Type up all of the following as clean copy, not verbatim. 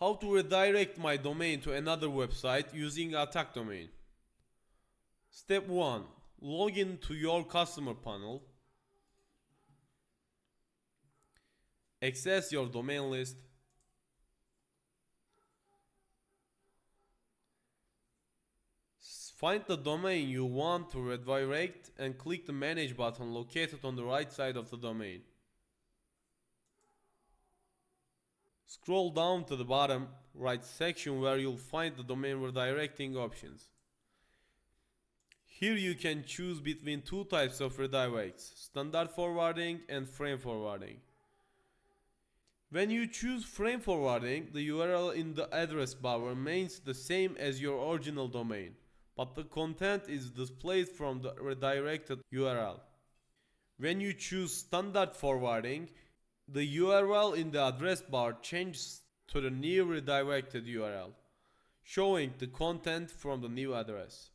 How to redirect my domain to another website using Atak domain. Step 1. Log in to your customer panel. Access your domain list. Find the domain you want to redirect and click the Manage button located on the right side of the domain. Scroll down to the bottom right section where you'll find the domain redirecting options. Here you can choose between two types of redirects, standard forwarding and frame forwarding. When you choose frame forwarding, the URL in the address bar remains the same as your original domain, but the content is displayed from the redirected URL. When you choose standard forwarding, the URL in the address bar changes to the new redirected URL, showing the content from the new address.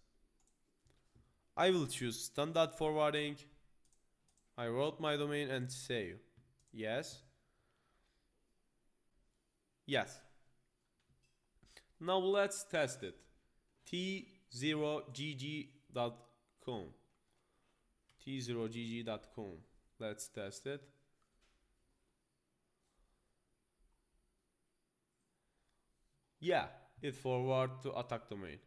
I will choose standard forwarding. I wrote my domain and save. Yes. Yes. Now let's test it. t0gg.com. t0gg.com. Let's test it. Yeah, it forwarded to Atak domain.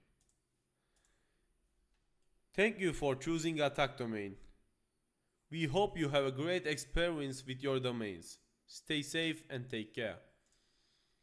Thank you for choosing Atak domain. We hope you have a great experience with your domains. Stay safe and take care.